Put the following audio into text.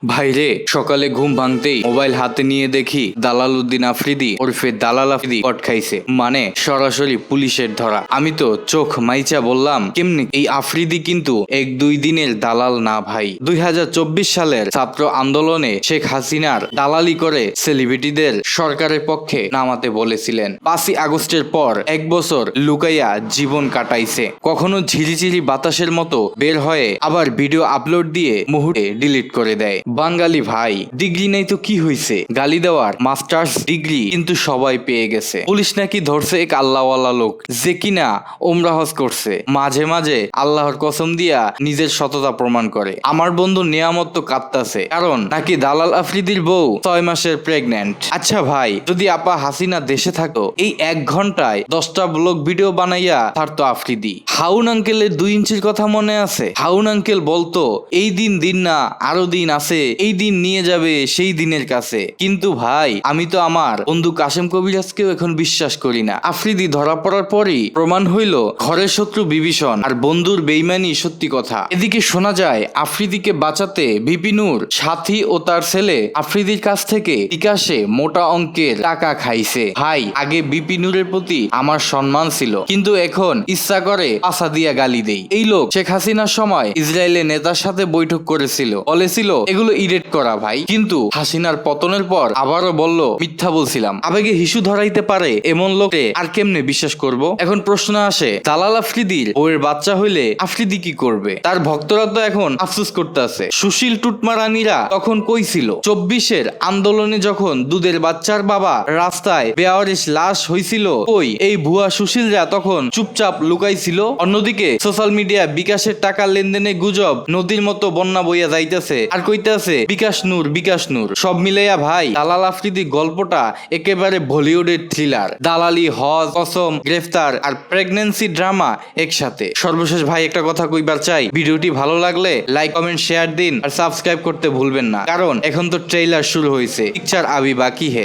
ভাইরে, সকালে ঘুম ভাঙতেই মোবাইল হাতে নিয়ে দেখি দালাল উদ্দিন আফ্রিদি ওরফে দালাল আফ্রিদি কট খাইছে, মানে সরাসরি পুলিশের ধরা। আমি তো চোখ মাইচা বললাম, কেমনি? এই আফ্রিদি কিন্তু এক দুই দিনের দালাল না ভাই। 2024 সালের ছাত্র আন্দোলনে শেখ হাসিনার দালালি করে সেলিব্রিটিদের সরকারের পক্ষে নামাতে বলেছিলেন। 5ই আগস্টের পর এক বছর লুকাইয়া জীবন কাটাইছে, কখনো ঝিরিঝিরি বাতাসের মতো বের হয়ে আবার ভিডিও আপলোড দিয়ে মুহূর্তে ডিলিট করে দেয়। বাঙালি ভাই, ডিগ্রি নেই তো কি হইছে, গালি দেওয়ার মাস্টার্স ডিগ্রি কিন্তু সবাই পেয়ে গেছে। পুলিশ নাকি ধরছে এক আল্লাহওয়ালা লোক যে কিনা ওমরা হজ করছে, মাঝে মাঝে আল্লাহর কসম দিয়া নিজের সততা প্রমাণ করে। আমার বন্ধু নিয়ামত তো কাঁদতাছে, কারণ নাকি দালাল আফ্রিদির বউ 6 মাসের প্রেগন্যান্ট। আচ্ছা ভাই, যদি আপা হাসিনা দেশে থাকতো, এই 1 ঘন্টায় 10টা ব্লগ ভিডিও বানাইয়া ছাড়তো আফ্রিদি। হাউন আঙ্কেলের 2 ইঞ্চির কথা মনে আছে? হাউন আঙ্কেল বলতো, এই দিন দিন না আরো দিন আছে, এই দিন নিয়ে যাবে সেই দিনের কাছে। কিন্তু ভাই, আমি তো আমার বন্ধু কাশেম কবিরাজকেও এখন বিশ্বাস করি না। আফ্রিদি ধরা পড়ার পরই প্রমাণ হইল ঘরের শত্রু বিভীষণ আর বন্ধুর বেইমানি সত্যি কথা। এদিকে শোনা যায় আফ্রিদিকে বাঁচাতে বিপিনুর সাথী ও তার ছেলে আফ্রিদির কাছ থেকে বিকাশে মোটা অঙ্কের টাকা খাইছে। ভাই, আগে বিপিনুরের প্রতি আমার সম্মান ছিল, কিন্তু এখন ইচ্ছা করে পাছা দিয়া গালি দেই। এই লোক শেখ হাসিনার সময় ইসরায়েলের নেতার সাথে বৈঠক করেছিল, বলেছিল এগুলো ইডিট করা ভাই, কিন্তু হাসিনার পতনের পর আবারও বলল মিথ্যা বলছিলাম। আবেগে হিসু ধরাইতে পারে এমন লোকে আর কেমনে বিশ্বাস করব? এখন প্রশ্ন আসে, দালাল আফ্রিদির বউয়ের বাচ্চা হইলে আফ্রিদি কি করবে? তার ভক্তরা তো এখন আফসোস করতে আছে। সুশীল টুটমা রানীরা তখন কই ছিল? 24-এর আন্দোলনে যখন দুধের বাচ্চার বাবা রাস্তায় বেয়ারিশ লাশ হইছিল, কই এই ভুয়া সুশীলরা তখন চুপচাপ লুকাইছিল? অন্যদিকে সোশ্যাল মিডিয়া বিকাশের টাকা লেনদেনে গুজব নদীর মতো বন্যা বইয়া যাইতেছে, আর কইতাছে বিকাশ নূর বিকাশ নূর। সব মিলাইয়া ভাই, দালাল আফ্রিদি গল্পটা একেবারে বলিউডের থ্রিলার। দালালি, হজ, কসম, গ্রেফতার আর প্রেগন্যান্সি ড্রামা একসাথে। সর্বশেষ ভাই, একটা কথা কইবার চাই, ভিডিওটি ভালো লাগলে লাইক, কমেন্ট, শেয়ার দিন আর সাবস্ক্রাইব করতে ভুলবেন না, কারণ এখন তো ট্রেইলার শুরু হয়েছে, পিকচার আবি বাকি হে।